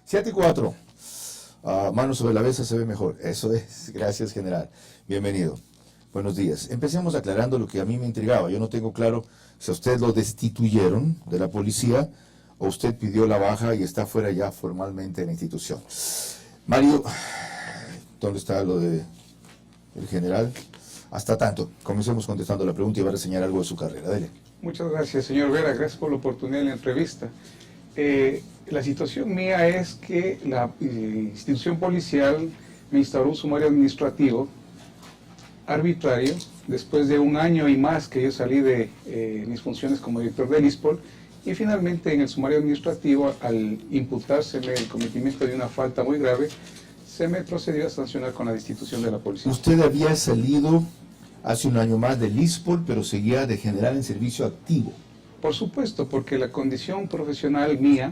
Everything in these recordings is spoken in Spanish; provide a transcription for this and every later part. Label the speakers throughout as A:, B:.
A: 7-4. Manos sobre la mesa se ve mejor. Eso es. Gracias, general. Bienvenido. Buenos días. Empecemos aclarando lo que a mí me intrigaba. Yo no tengo claro si a usted lo destituyeron de la policía o usted pidió la baja y está fuera ya formalmente de la institución. Mario, ¿dónde está lo de el general? Hasta tanto. Comencemos contestando la pregunta y va a reseñar algo de su carrera. Dele.
B: Muchas gracias, señor Vera. Gracias por la oportunidad de la entrevista. La situación mía es que la institución policial me instauró un sumario administrativo arbitrario después de 1 año y más que yo salí de mis funciones como director del ISPOL, y finalmente en el sumario administrativo, al imputárseme el cometimiento de una falta muy grave, se me procedió a sancionar con la destitución de la policía.
A: Usted había salido hace 1 año más del ISPOL, pero seguía de general en servicio activo.
B: Por supuesto, porque la condición profesional mía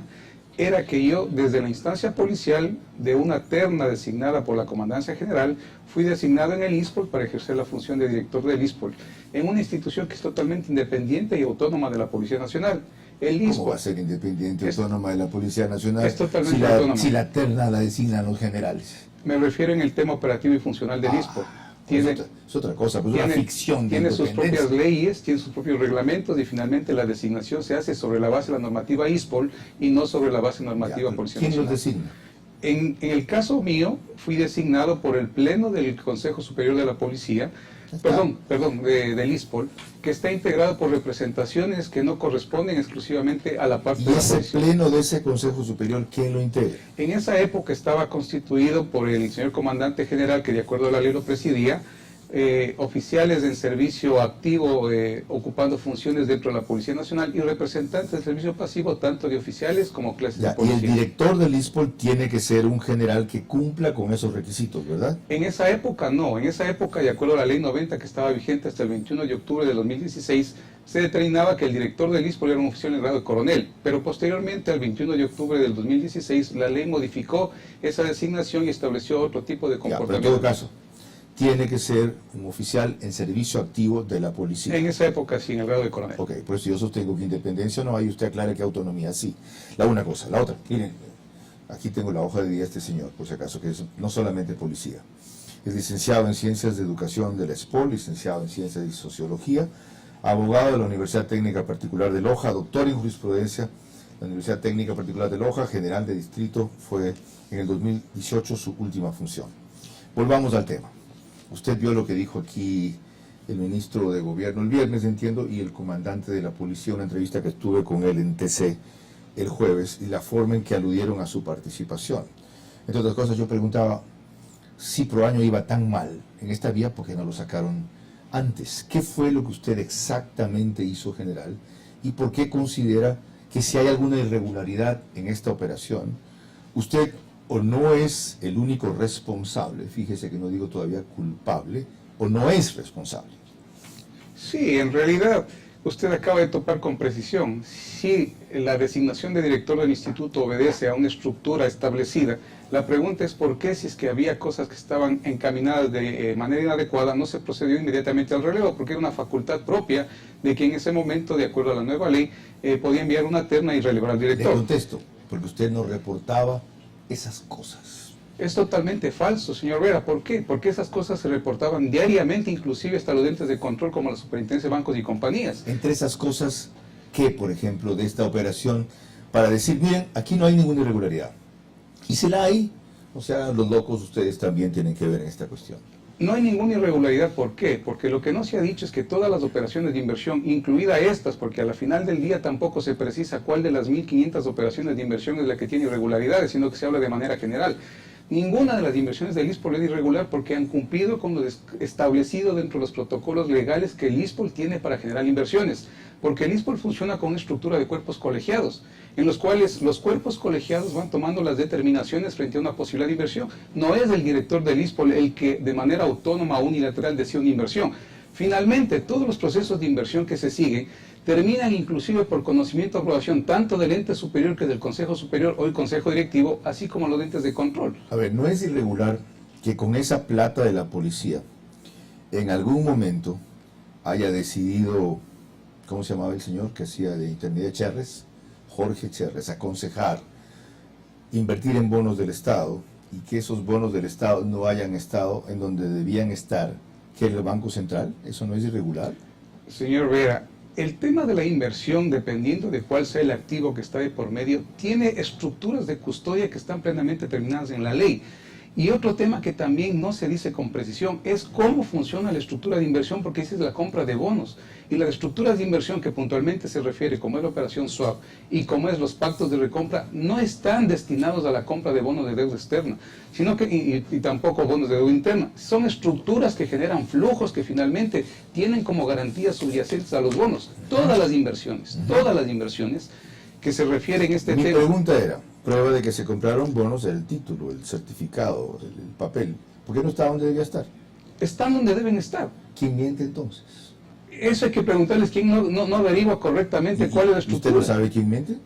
B: era que yo, desde la instancia policial, de una terna designada por la Comandancia General, fui designado en el ISPOL para ejercer la función de director del ISPOL, en una institución que es totalmente independiente y autónoma de la Policía Nacional. El ISPOL,
A: ¿cómo va a ser independiente, autónoma de la Policía Nacional?
B: Es totalmente autónoma.
A: Si la terna la designan los generales.
B: Me refiero en el tema operativo y funcional del ISPOL.
A: Es otra cosa, pues una ficción de
B: tiene sus propias leyes, tiene sus propios reglamentos, y finalmente la designación se hace sobre la base de la normativa ISPOL y no sobre la base normativa Policía
A: ¿Quién
B: Nacional.
A: los designa?
B: En el caso mío, fui designado por el Pleno del Consejo Superior de la Policía, del ISPOL, que está integrado por representaciones que no corresponden exclusivamente a la parte de la
A: policía. ¿Y ese pleno de ese Consejo Superior, quién lo integra?
B: En esa época estaba constituido por el señor comandante general, que de acuerdo a la ley lo presidía, oficiales en servicio activo ocupando funciones dentro de la Policía Nacional y representantes del servicio pasivo, tanto de oficiales como clases de policía.
A: Y el director del ISPOL tiene que ser un general que cumpla con esos requisitos, ¿verdad?
B: En esa época no, en esa época, de acuerdo a la ley 90 que estaba vigente hasta el 21 de octubre de 2016, se determinaba que el director del ISPOL era un oficial en grado de coronel, pero posteriormente, al 21 de octubre del 2016, la ley modificó esa designación y estableció otro tipo de comportamiento.
A: Pero en todo caso, tiene que ser un oficial en servicio activo de la policía.
B: En esa época sí, en el grado de coronel.
A: Ok, pues yo sostengo que independencia no hay, usted aclara que autonomía sí. La una cosa. La otra, miren, aquí tengo la hoja de vida de este señor, por si acaso, que es no solamente policía. Es licenciado en Ciencias de Educación de la SPOL, licenciado en Ciencias de Sociología, abogado de la Universidad Técnica Particular de Loja, doctor en Jurisprudencia, la Universidad Técnica Particular de Loja, general de distrito, fue en el 2018 su última función. Volvamos al tema. Usted vio lo que dijo aquí el ministro de Gobierno el viernes, entiendo, y el comandante de la policía, una entrevista que estuve con él en TC el jueves, y la forma en que aludieron a su participación. Entre otras cosas, yo preguntaba si Proaño iba tan mal en esta vía, ¿por qué no lo sacaron antes? ¿Qué fue lo que usted exactamente hizo, general? ¿Y por qué considera que si hay alguna irregularidad en esta operación, usted o no es el único responsable, fíjese que no digo todavía culpable, o no es responsable?
B: Sí, en realidad usted acaba de topar con precisión. Si la designación de director del instituto obedece a una estructura establecida, la pregunta es por qué, si es que había cosas que estaban encaminadas de manera inadecuada, no se procedió inmediatamente al relevo, porque era una facultad propia de que en ese momento, de acuerdo a la nueva ley, podía enviar una terna y relevar al director.
A: Le contesto, porque usted no reportaba esas cosas.
B: Es totalmente falso, señor Vera. ¿Por qué? Porque esas cosas se reportaban diariamente, inclusive hasta los entes de control como la Superintendencia de Bancos y Compañías.
A: Entre esas cosas, ¿qué, por ejemplo, de esta operación, para decir, miren, aquí no hay ninguna irregularidad? Y si la hay, o sea, los locos ustedes también tienen que ver en esta cuestión.
B: No hay ninguna irregularidad. ¿Por qué? Porque lo que no se ha dicho es que todas las operaciones de inversión, incluida estas, porque a la final del día tampoco se precisa cuál de las 1.500 operaciones de inversión es la que tiene irregularidades, sino que se habla de manera general. Ninguna de las inversiones del ISPOL es irregular porque han cumplido con lo establecido dentro de los protocolos legales que el ISPOL tiene para generar inversiones. Porque el ISPOL funciona con una estructura de cuerpos colegiados, en los cuales los cuerpos colegiados van tomando las determinaciones frente a una posibilidad de inversión. No es el director del ISPOL el que de manera autónoma o unilateral decide una inversión. Finalmente, todos los procesos de inversión que se siguen terminan inclusive por conocimiento o aprobación tanto del ente superior que del Consejo Superior o el Consejo Directivo, así como los entes de control.
A: A ver, no es irregular que con esa plata de la policía en algún momento haya decidido, ¿cómo se llamaba el señor que hacía de internet? Cherres, Jorge Cherres, aconsejar invertir en bonos del Estado y que esos bonos del Estado no hayan estado en donde debían estar, que es el Banco Central? ¿Eso no es irregular?
B: Señor Vera, el tema de la inversión, dependiendo de cuál sea el activo que está de por medio, tiene estructuras de custodia que están plenamente determinadas en la ley. Y otro tema que también no se dice con precisión es cómo funciona la estructura de inversión, porque esa es la compra de bonos. Y las estructuras de inversión que puntualmente se refiere, como es la operación swap y como es los pactos de recompra, no están destinados a la compra de bonos de deuda externa, sino que, y tampoco bonos de deuda interna. Son estructuras que generan flujos que finalmente tienen como garantías subyacentes a los bonos. Todas las inversiones que se refieren a este
A: Mi
B: tema.
A: pregunta era, prueba de que se compraron bonos, el título, el certificado, el papel. ¿Por qué no está donde debía estar?
B: Están donde deben estar.
A: ¿Quién miente entonces?
B: Eso hay que preguntarles quién no averigua correctamente cuál es la estructura.
A: ¿Usted no sabe quién miente?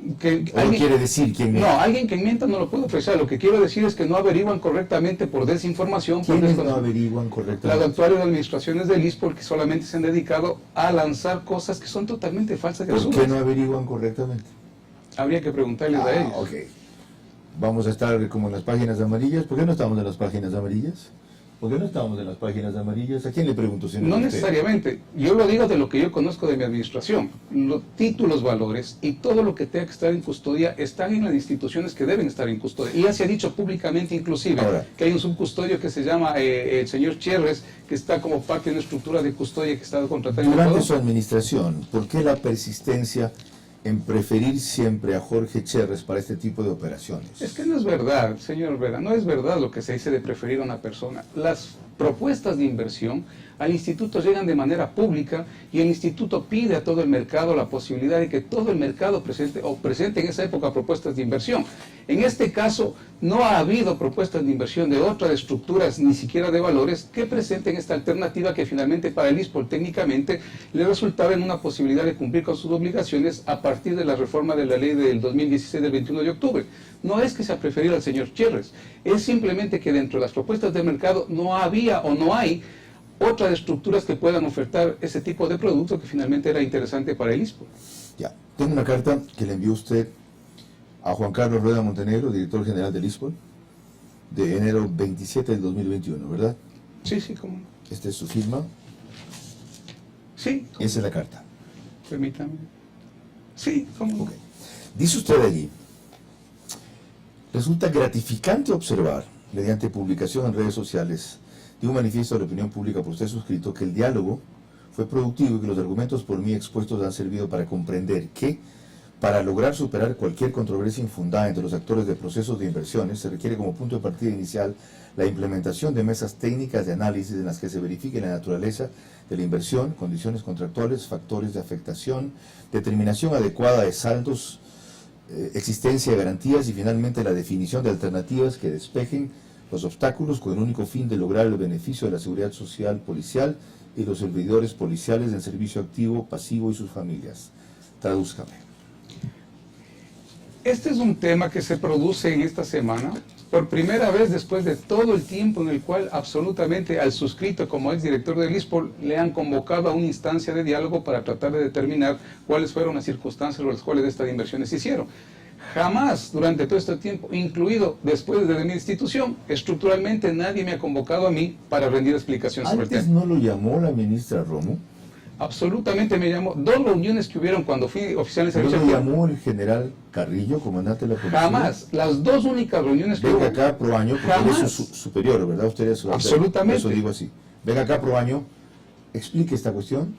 A: ¿O
B: alguien,
A: quiere decir quién miente?
B: No, alguien que mienta no lo puedo apreciar. Lo que quiero decir es que no averiguan correctamente por desinformación.
A: ¿Quiénes no averiguan correctamente?
B: Las actuales administraciones del ISPOL, que solamente se han dedicado a lanzar cosas que son totalmente falsas y absurdas.
A: ¿Por qué no averiguan correctamente?
B: Habría que preguntarles a ellos.
A: Ok. Vamos a estar como en las páginas amarillas. ¿Por qué no estamos en las páginas amarillas? ¿Por qué no estamos en las páginas amarillas? ¿A quién le pregunto, señor?
B: No necesariamente. Yo lo digo de lo que yo conozco de mi administración. Los títulos, valores y todo lo que tenga que estar en custodia están en las instituciones que deben estar en custodia. Y ya se ha dicho públicamente, inclusive,
A: ahora,
B: que hay un subcustodio que se llama el señor Cherres, que está como parte de una estructura de custodia que está contratada en
A: durante
B: Ecuador.
A: su administración, ¿por qué la persistencia en preferir siempre a Jorge Cherres para este tipo de operaciones?
B: Es que no es verdad, señor Vera, no es verdad lo que se dice de preferir a una persona. Las propuestas de inversión al instituto llegan de manera pública y el instituto pide a todo el mercado la posibilidad de que todo el mercado presente en esa época propuestas de inversión. En este caso no ha habido propuestas de inversión de otras estructuras, ni siquiera de valores, que presenten esta alternativa que finalmente para el ISPOL técnicamente le resultaba en una posibilidad de cumplir con sus obligaciones a partir de la reforma de la ley del 2016 del 21 de octubre. No es que se ha preferido al señor Cherres, es simplemente que dentro de las propuestas del mercado no había o no hay otras estructuras que puedan ofertar ese tipo de producto que finalmente era interesante para el ISPOL.
A: Ya, tengo una carta que le envió usted a Juan Carlos Rueda Montenegro, director general del ISPOL, de enero 27 del 2021, ¿verdad?
B: Sí, sí, ¿cómo?
A: Esta es su firma.
B: Sí. ¿Cómo?
A: Esa es la carta.
B: Permítame. Sí, ¿cómo?
A: Okay. Dice usted allí, resulta gratificante observar, mediante publicación en redes sociales de un manifiesto de la opinión pública por usted suscrito, que el diálogo fue productivo y que los argumentos por mí expuestos han servido para comprender que, para lograr superar cualquier controversia infundada entre los actores de procesos de inversiones, se requiere como punto de partida inicial la implementación de mesas técnicas de análisis en las que se verifique la naturaleza de la inversión, condiciones contractuales, factores de afectación, determinación adecuada de saldos, existencia de garantías y finalmente la definición de alternativas que despejen los obstáculos con el único fin de lograr el beneficio de la seguridad social policial y los servidores policiales del servicio activo, pasivo y sus familias. Tradúzcame.
B: Este es un tema que se produce en esta semana, por primera vez después de todo el tiempo en el cual absolutamente al suscrito como exdirector del ISPOL le han convocado a una instancia de diálogo para tratar de determinar cuáles fueron las circunstancias por las cuales estas inversiones se hicieron. Jamás durante todo este tiempo, incluido después de mi institución, estructuralmente nadie me ha convocado a mí para rendir explicaciones sobre el
A: ¿Antes
B: tema.
A: no lo llamó la ministra Romo?
B: Absolutamente me llamó. Dos reuniones que hubieron cuando fui oficial de
A: ¿No
B: servicio.
A: lo llamó el general Carrillo, comandante de la policía?
B: Jamás. Las dos únicas reuniones que
A: Venga
B: hubo.
A: acá pro año, porque él es su superior, ¿verdad? Usted es su
B: Absolutamente.
A: Eso digo así. Venga acá pro año, explique esta cuestión.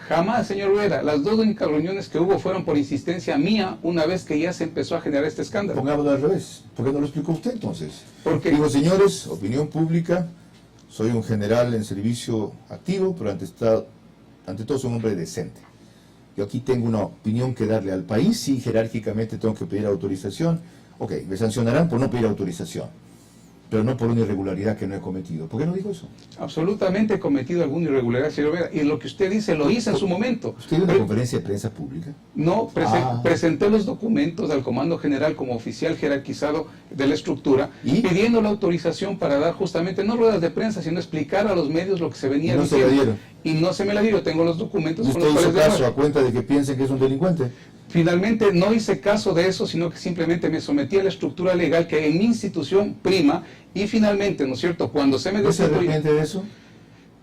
B: Jamás, señor Vera. Las dos únicas reuniones que hubo fueron por insistencia mía una vez que ya se empezó a generar este escándalo.
A: Pongámoslo al revés. ¿Por qué no lo explicó usted entonces?
B: Porque
A: Digo, señores, opinión pública, soy un general en servicio activo, pero ante todo soy un hombre decente. Yo aquí tengo una opinión que darle al país, sí, jerárquicamente tengo que pedir autorización. Ok, me sancionarán por no pedir autorización, pero no por una irregularidad que no he cometido. ¿Por qué no dijo eso?
B: absolutamente he cometido alguna irregularidad, señor Vera. Y lo que usted dice lo hice en su momento.
A: ¿Usted dio una conferencia de prensa pública?
B: No, presenté los documentos al Comando General como oficial jerarquizado de la estructura,
A: ¿Y?
B: pidiendo la autorización para dar justamente, no ruedas de prensa, sino explicar a los medios lo que se venía
A: ¿Y no se
B: diciendo.
A: la dieron?
B: Y no se me la dio, tengo los documentos
A: ¿Y
B: con
A: usted
B: los
A: hizo
B: cuales
A: caso
B: dar.
A: a cuenta de que piensen que es un delincuente?
B: Finalmente no hice caso de eso, sino que simplemente me sometí a la estructura legal que en mi institución prima, y finalmente, ¿no es cierto?, cuando se me
A: ¿No se
B: destituye...
A: arrepiente de eso?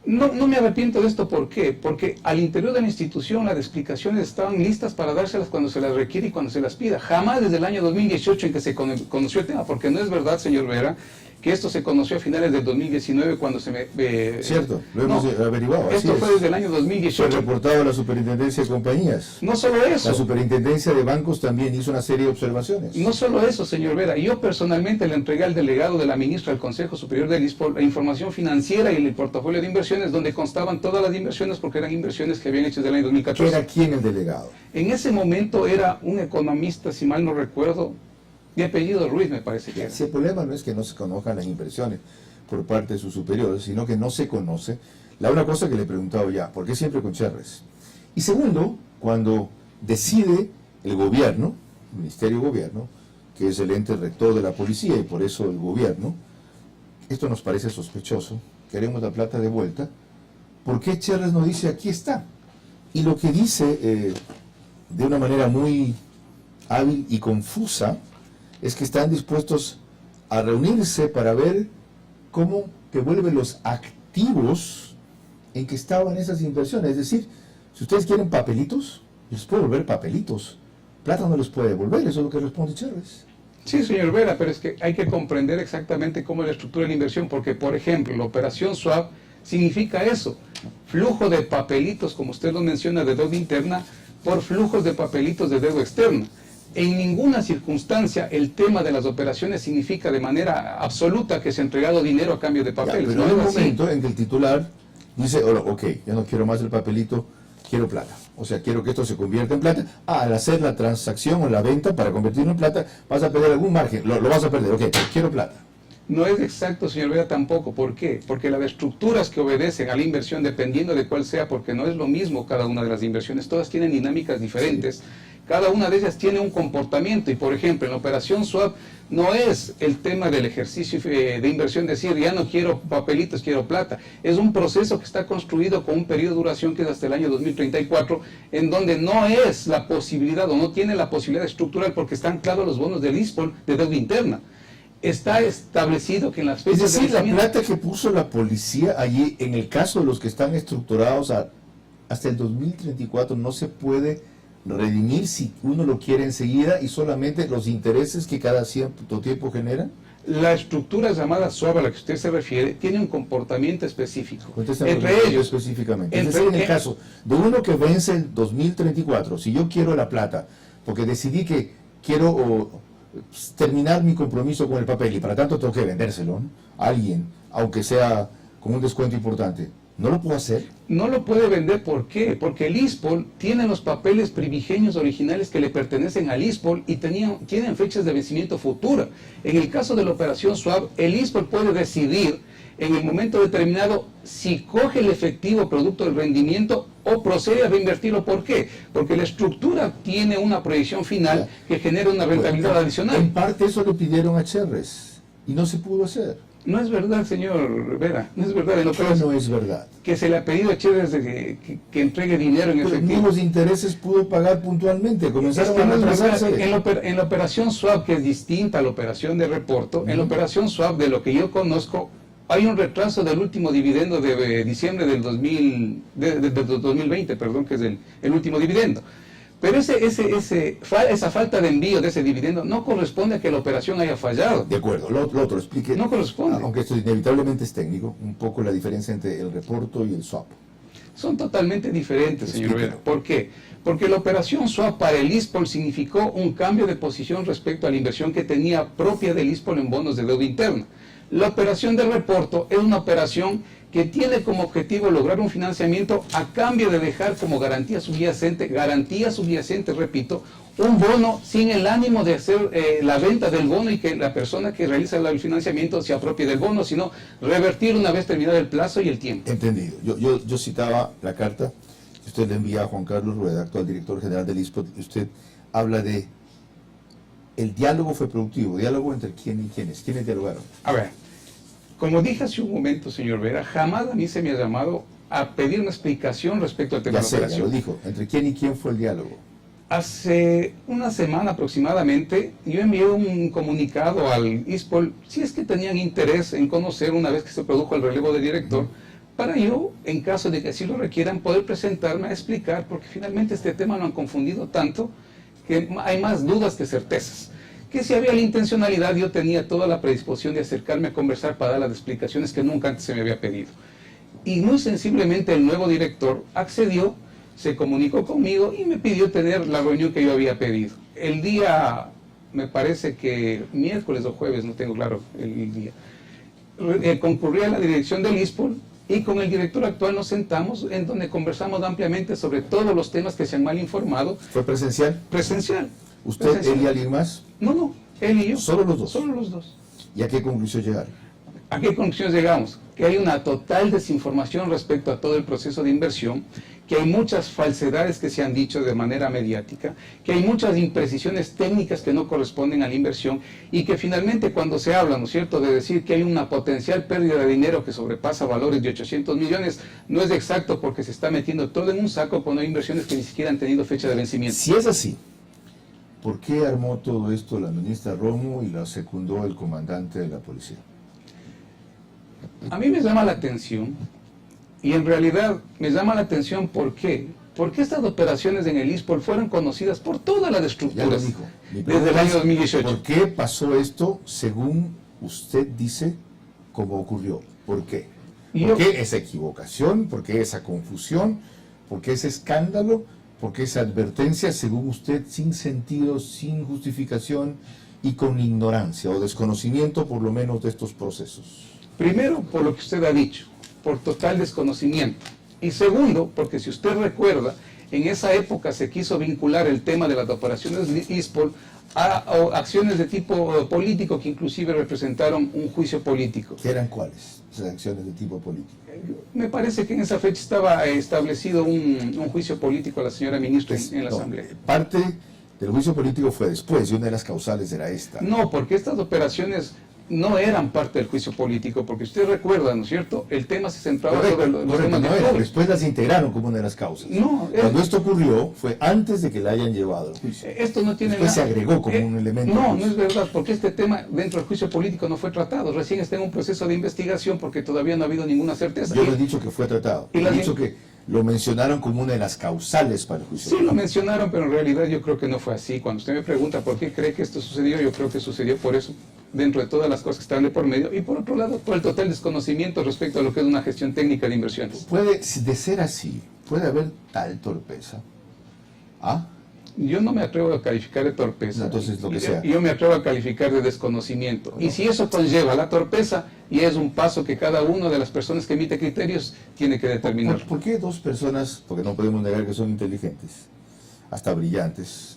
B: No me arrepiento de esto, ¿por qué? Porque al interior de la institución las explicaciones estaban listas para dárselas cuando se las requiere y cuando se las pida. Jamás desde el año 2018 en que se conoció el tema, porque no es verdad, señor Vera, que esto se conoció a finales del 2019 cuando se me...
A: Cierto, lo hemos averiguado.
B: Esto fue desde el año
A: Fue
B: 2018.
A: reportado a la Superintendencia de Compañías.
B: No solo eso.
A: La Superintendencia de Bancos también hizo una serie de observaciones.
B: No solo eso, señor Vera. Yo personalmente le entregué al delegado de la ministra del Consejo Superior del ISPOL la información financiera y el portafolio de inversiones donde constaban todas las inversiones porque eran inversiones que habían hecho desde el año 2014.
A: ¿Era quién el delegado?
B: En ese momento era un economista, si mal no recuerdo, de apellido Ruiz, me parece que era.
A: Si el problema no es que no se conozcan las inversiones por parte de sus superiores, sino que no se conoce. La una cosa que le he preguntado ya, ¿por qué siempre con Cherres? Y segundo, cuando decide el gobierno, el Ministerio de Gobierno, que es el ente rector de la policía y por eso el gobierno, esto nos parece sospechoso, queremos la plata de vuelta, ¿por qué Cherres no dice aquí está? Y lo que dice de una manera muy hábil y confusa es que están dispuestos a reunirse para ver cómo devuelven los activos en que estaban esas inversiones. Es decir, si ustedes quieren papelitos, les puedo devolver papelitos. Plata no les puede devolver, eso es lo que responde Cherres.
B: Sí, señor Vera, pero es que hay que comprender exactamente cómo es la estructura de la inversión, porque, por ejemplo, la operación swap significa eso, flujo de papelitos, como usted lo menciona, de deuda interna, por flujos de papelitos de deuda externa. En ninguna circunstancia el tema de las operaciones significa de manera absoluta que se ha entregado dinero a cambio de papeles.
A: Ya, pero hay un momento en que el titular dice, ok, ya no quiero más el papelito, quiero plata. O sea, quiero que esto se convierta en plata. Al hacer la transacción o la venta para convertirlo en plata, vas a perder algún margen. Lo vas a perder, ok, quiero plata.
B: No es exacto, señor Vera, tampoco. ¿Por qué? Porque las estructuras que obedecen a la inversión, dependiendo de cuál sea, porque no es lo mismo cada una de las inversiones, todas tienen dinámicas diferentes. Sí. Cada una de ellas tiene un comportamiento y, por ejemplo, en la operación swap no es el tema del ejercicio de inversión decir ya no quiero papelitos, quiero plata. Es un proceso que está construido con un periodo de duración que es hasta el año 2034, en donde no es la posibilidad o no tiene la posibilidad estructural porque están claros los bonos del ISPOL de deuda interna. Está establecido que en las fechas...
A: Es decir, la plata que puso la policía allí, en el caso de los que están estructurados hasta el 2034, no se puede redimir si uno lo quiere enseguida y solamente los intereses que cada cierto tiempo generan.
B: La estructura llamada swap a la que usted se refiere tiene un comportamiento específico.
A: Entre ellos, específicamente. Es decir, en el caso de uno que vence el 2034, si yo quiero la plata, porque decidí que quiero terminar mi compromiso con el papel y para tanto tengo que vendérselo, ¿no?, a alguien, aunque sea con un descuento importante, ¿no lo puedo hacer?
B: No lo puede vender, ¿por qué? Porque el ISPOL tiene los papeles primigenios originales que le pertenecen al ISPOL y tienen fechas de vencimiento futura. En el caso de la operación swap, el ISPOL puede decidir en el momento determinado si coge el efectivo producto del rendimiento o procede a reinvertirlo. ¿Por qué? Porque la estructura tiene una proyección final que genera una rentabilidad adicional.
A: En parte eso le pidieron a Cherres y no se pudo hacer.
B: No es verdad, señor Vera, no es verdad.
A: ¿Qué no es verdad?
B: Que se le ha pedido a Cherres que entregue dinero en efectivo.
A: Ni los intereses pudo pagar puntualmente, comenzaron a retrasarse.
B: En la operación swap, que es distinta a la operación de reporto, en la operación swap, de lo que yo conozco, hay un retraso del último dividendo de diciembre del 2020, perdón, que es el último dividendo. Pero esa falta de envío de ese dividendo no corresponde a que la operación haya fallado.
A: De acuerdo, lo otro, explique.
B: No corresponde.
A: Aunque esto inevitablemente es técnico, un poco la diferencia entre el reporto y el swap.
B: Son totalmente diferentes, señor Vera. ¿Por qué? Porque la operación swap para el ISPOL significó un cambio de posición respecto a la inversión que tenía propia del ISPOL en bonos de deuda interna. La operación de reporto es una operación que tiene como objetivo lograr un financiamiento a cambio de dejar como garantía subyacente, repito, un bono sin el ánimo de hacer la venta del bono y que la persona que realiza el financiamiento se apropie del bono, sino revertir una vez terminado el plazo y el tiempo.
A: Entendido. Yo citaba la carta que usted le envía a Juan Carlos Rueda, actual director general del ISPOL, y usted habla de el diálogo fue productivo. ¿Diálogo entre quién y quiénes? ¿Quiénes dialogaron?
B: A ver, como dije hace un momento, señor Vera, jamás a mí se me ha llamado a pedir una explicación respecto al tema de la operación.
A: Ya lo dijo. ¿Entre quién y quién fue el diálogo?
B: Hace una semana aproximadamente yo envié un comunicado al ISPOL si es que tenían interés en conocer, una vez que se produjo el relevo de director, para yo, en caso de que así lo requieran, poder presentarme a explicar, porque finalmente este tema lo han confundido tanto que hay más dudas que certezas. Que si había la intencionalidad, yo tenía toda la predisposición de acercarme a conversar para dar las explicaciones que nunca antes se me había pedido. Y muy sensiblemente el nuevo director accedió, se comunicó conmigo y me pidió tener la reunión que yo había pedido. El día, me parece que miércoles o jueves, no tengo claro el día, concurrí a la dirección del ISPOL y con el director actual nos sentamos en donde conversamos ampliamente sobre todos los temas que se han mal informado.
A: ¿Fue presencial?
B: Presencial.
A: ¿Usted,
B: Presencial.
A: él y alguien más?
B: No, él y yo.
A: ¿Solo los dos?
B: Solo los dos.
A: ¿Y a qué conclusión llegaron?
B: ¿A qué conclusión llegamos? Que hay una total desinformación respecto a todo el proceso de inversión, que hay muchas falsedades que se han dicho de manera mediática, que hay muchas imprecisiones técnicas que no corresponden a la inversión y que finalmente cuando se habla, ¿no es cierto?, de decir que hay una potencial pérdida de dinero que sobrepasa valores de 800 millones, no es exacto porque se está metiendo todo en un saco cuando hay inversiones que ni siquiera han tenido fecha de vencimiento.
A: Si es así, ¿por qué armó todo esto la ministra Romo y la secundó el comandante de la policía?
B: A mí me llama la atención, y en realidad me llama la atención ¿por qué? Porque estas operaciones en el ISPOL fueron conocidas por todas las
A: Ya lo
B: estructuras
A: dijo. Mi
B: desde el
A: pregunta
B: año
A: es,
B: 2018.
A: ¿por qué pasó esto según usted dice como ocurrió? ¿Por qué? ¿Por qué esa equivocación? ¿Por qué esa confusión? ¿Por qué ese escándalo? ¿Por qué esa advertencia, según usted, sin sentido, sin justificación y con ignorancia o desconocimiento por lo menos de estos procesos?
B: Primero, por lo que usted ha dicho, por total desconocimiento. Y segundo, porque si usted recuerda, en esa época se quiso vincular el tema de las operaciones ISPOL a acciones de tipo político que inclusive representaron un juicio político.
A: ¿Qué eran cuáles esas acciones de tipo político?
B: Me parece que en esa fecha estaba establecido un juicio político a la señora ministra en la Asamblea.
A: Parte del juicio político fue después y una de las causales era esta.
B: No, porque estas operaciones no eran parte del juicio político, porque usted recuerda, ¿no es cierto? El tema se centraba sobre los temas de COVID.
A: Después las integraron como una de las causas.
B: No,
A: cuando esto ocurrió fue antes de que la hayan llevado al juicio.
B: Esto no tiene
A: Después se agregó como un elemento.
B: No, no es verdad, porque este tema dentro del juicio político no fue tratado. Recién está en un proceso de investigación porque todavía no ha habido ninguna certeza.
A: Yo le he dicho que fue tratado.
B: Y
A: he dicho que lo mencionaron como una de las causales para el juicio.
B: Sí, lo mencionaron, pero en realidad yo creo que no fue así. Cuando usted me pregunta por qué cree que esto sucedió, yo creo que sucedió por eso, dentro de todas las cosas que están de por medio, y por otro lado, por el total desconocimiento respecto a lo que es una gestión técnica de inversiones.
A: Puede, de ser así, puede haber tal torpeza. ¿Ah?
B: Yo no me atrevo a calificar de torpeza.
A: Entonces, lo que sea.
B: Yo me atrevo a calificar de desconocimiento.
A: No.
B: Y si eso conlleva la torpeza, y es un paso que cada una de las personas que emite criterios tiene que determinar.
A: ¿Por qué dos personas, porque no podemos negar que son inteligentes, hasta brillantes,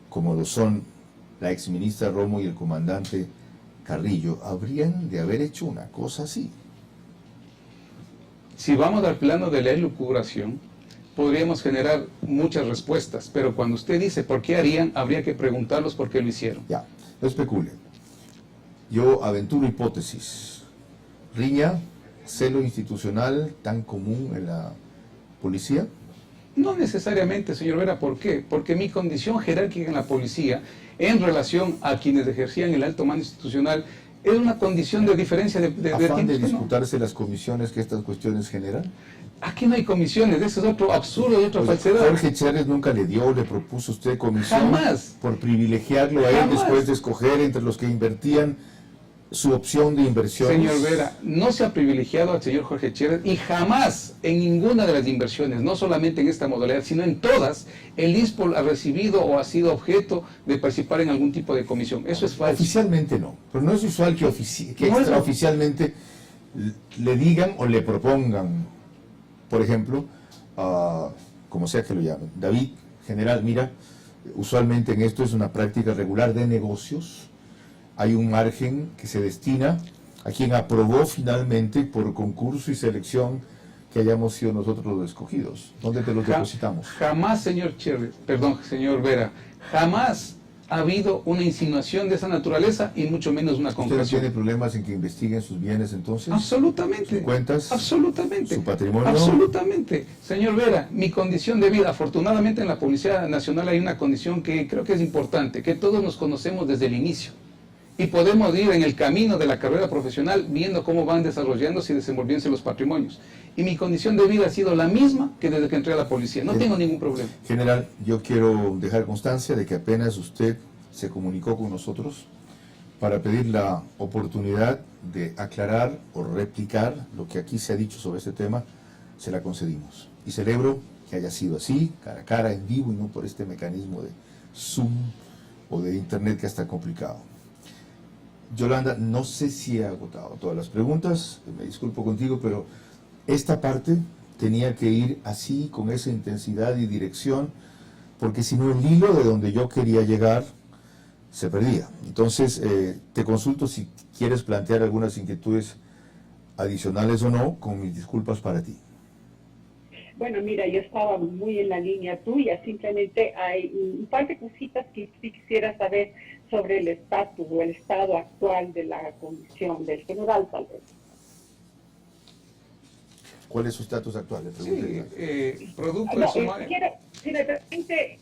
A: como lo son la exministra Romo y el comandante Carrillo, habrían de haber hecho una cosa así?
B: Si vamos al plano de la elucubración, podríamos generar muchas respuestas, pero cuando usted dice por qué harían, habría que preguntarlos por qué lo hicieron.
A: Ya, no especulen. Yo aventuro hipótesis. Riña, celo institucional tan común en la policía.
B: No necesariamente, señor Vera, ¿por qué? Porque mi condición jerárquica en la policía, en relación a quienes ejercían el alto mando institucional, es una condición de diferencia de
A: ¿Afán de
B: tiempos, ¿no?
A: disputarse las comisiones que estas cuestiones generan?
B: Aquí no hay comisiones, eso es otro absurdo y otra
A: Pues,
B: falsedad.
A: Jorge Chávez nunca le propuso a usted comisión.
B: Jamás.
A: Por privilegiarlo a él
B: Jamás.
A: después de escoger entre los que invertían su opción de inversión.
B: Señor Vera, no se ha privilegiado al señor Jorge Chávez y jamás en ninguna de las inversiones, no solamente en esta modalidad, sino en todas, el ISPOL ha recibido o ha sido objeto de participar en algún tipo de comisión. Eso es falso.
A: Oficialmente no, pero no es usual que, que
B: No es-
A: extraoficialmente le digan o le propongan, por ejemplo, como sea que lo llamen, David, general, mira, usualmente en esto es una práctica regular de negocios, hay un margen que se destina a quien aprobó finalmente por concurso y selección que hayamos sido nosotros los escogidos. ¿Dónde te los depositamos?
B: Jamás, señor Chávez, perdón, señor Vera, jamás ha habido una insinuación de esa naturaleza y mucho menos una
A: ¿Usted no
B: concreción.
A: tiene problemas en que investiguen sus bienes entonces?
B: Absolutamente.
A: ¿Sus cuentas?
B: Absolutamente.
A: ¿Su patrimonio?
B: Absolutamente. Señor Vera, mi condición de vida, afortunadamente en la Policía Nacional hay una condición que creo que es importante, que todos nos conocemos desde el inicio. Y podemos ir en el camino de la carrera profesional viendo cómo van desarrollándose y desenvolviéndose los patrimonios. Y mi condición de vida ha sido la misma que desde que entré a la policía. No tengo ningún problema.
A: General, yo quiero dejar constancia de que apenas usted se comunicó con nosotros para pedir la oportunidad de aclarar o replicar lo que aquí se ha dicho sobre este tema, se la concedimos. Y celebro que haya sido así, cara a cara, en vivo, y no por este mecanismo de Zoom o de Internet que está complicado. Yolanda, no sé si he agotado todas las preguntas, me disculpo contigo, pero esta parte tenía que ir así, con esa intensidad y dirección, porque si no el hilo de donde yo quería llegar se perdía. Entonces, te consulto si quieres plantear algunas inquietudes adicionales o no, con mis disculpas para ti.
C: Bueno, mira, yo estaba muy en la línea tuya, simplemente hay un par de cositas que sí quisiera saber sobre el estatus o el estado actual de la comisión del general, tal vez.
A: ¿Cuál es su estatus actual? Le pregunté.
B: Sí, producto
C: No,
B: de sumario.
C: si me permite,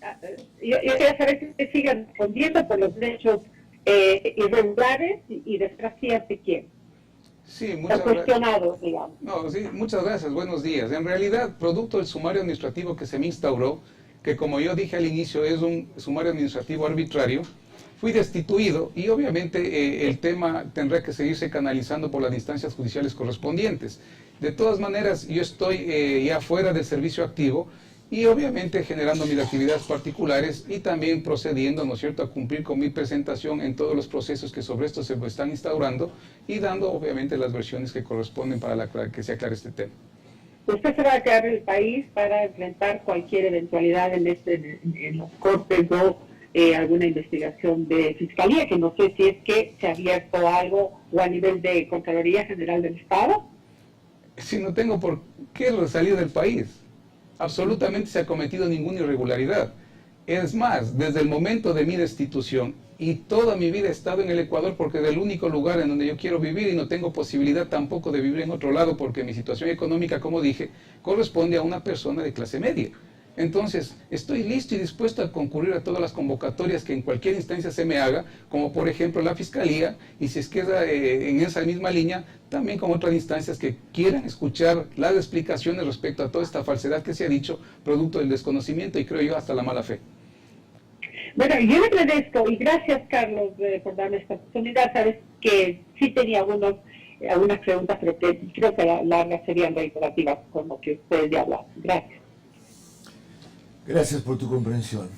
C: yo quiero saber si usted sigue respondiendo por los derechos irregulares y desgracias de quién.
B: Sí,
C: Están
B: muchas gracias.
C: cuestionados, digamos.
B: No, sí, muchas gracias, buenos días. En realidad, producto del sumario administrativo que se me instauró, que como yo dije al inicio es un sumario administrativo arbitrario, fui destituido y obviamente el tema tendrá que seguirse canalizando por las instancias judiciales correspondientes. De todas maneras, yo estoy ya fuera del servicio activo y obviamente generando mis actividades particulares y también procediendo, ¿no es cierto?, a cumplir con mi presentación en todos los procesos que sobre esto se están instaurando y dando obviamente las versiones que corresponden para que se aclare este tema.
C: Usted se va a quedar en el país para enfrentar cualquier eventualidad en las cortes o alguna investigación de fiscalía, que no sé si es que se ha abierto algo o a nivel de Contraloría General del Estado.
B: Si no tengo por qué salir del país, absolutamente se ha cometido ninguna irregularidad. Es más, desde el momento de mi destitución y toda mi vida he estado en el Ecuador porque es el único lugar en donde yo quiero vivir y no tengo posibilidad tampoco de vivir en otro lado porque mi situación económica, como dije, corresponde a una persona de clase media. Entonces, estoy listo y dispuesto a concurrir a todas las convocatorias que en cualquier instancia se me haga, como por ejemplo la Fiscalía, y si es que en esa misma línea, también con otras instancias que quieran escuchar las explicaciones respecto a toda esta falsedad que se ha dicho, producto del desconocimiento y creo yo hasta la mala fe.
C: Bueno, yo le agradezco y gracias, Carlos, por darme esta oportunidad. Sabes que sí tenía algunas preguntas, pero que creo que largas serían reiterativas con lo que ustedes ya hablaron. Gracias.
A: Gracias por tu comprensión.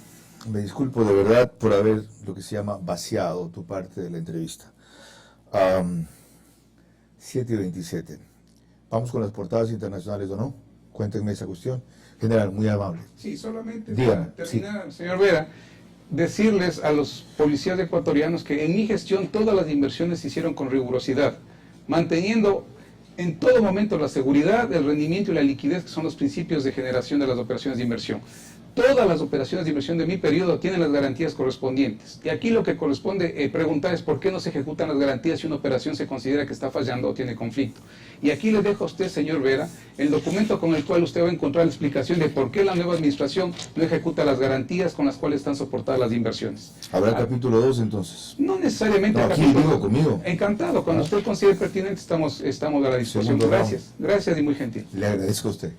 A: Me disculpo de verdad por haber, lo que se llama, vaciado tu parte de la entrevista. 7:27. Vamos con las portadas internacionales, ¿o no? Cuéntenme esa cuestión. General, muy amable.
B: Sí, solamente
A: Dígame,
B: para terminar, señor Vera, decirles a los policías ecuatorianos que en mi gestión todas las inversiones se hicieron con rigurosidad, manteniendo en todo momento la seguridad, el rendimiento y la liquidez, que son los principios de generación de las operaciones de inversión. Todas las operaciones de inversión de mi periodo tienen las garantías correspondientes. Y aquí lo que corresponde preguntar es por qué no se ejecutan las garantías si una operación se considera que está fallando o tiene conflicto. Y aquí le dejo a usted, señor Vera, el documento con el cual usted va a encontrar la explicación de por qué la nueva administración no ejecuta las garantías con las cuales están soportadas las inversiones.
A: ¿Habrá capítulo 2 entonces?
B: No necesariamente
A: No,
B: el
A: aquí
B: capítulo.
A: digo conmigo.
B: Encantado. Cuando usted considere pertinente, estamos a la disposición.
A: Segundo round.
B: Gracias. Gracias y muy gentil.
A: Le agradezco a usted.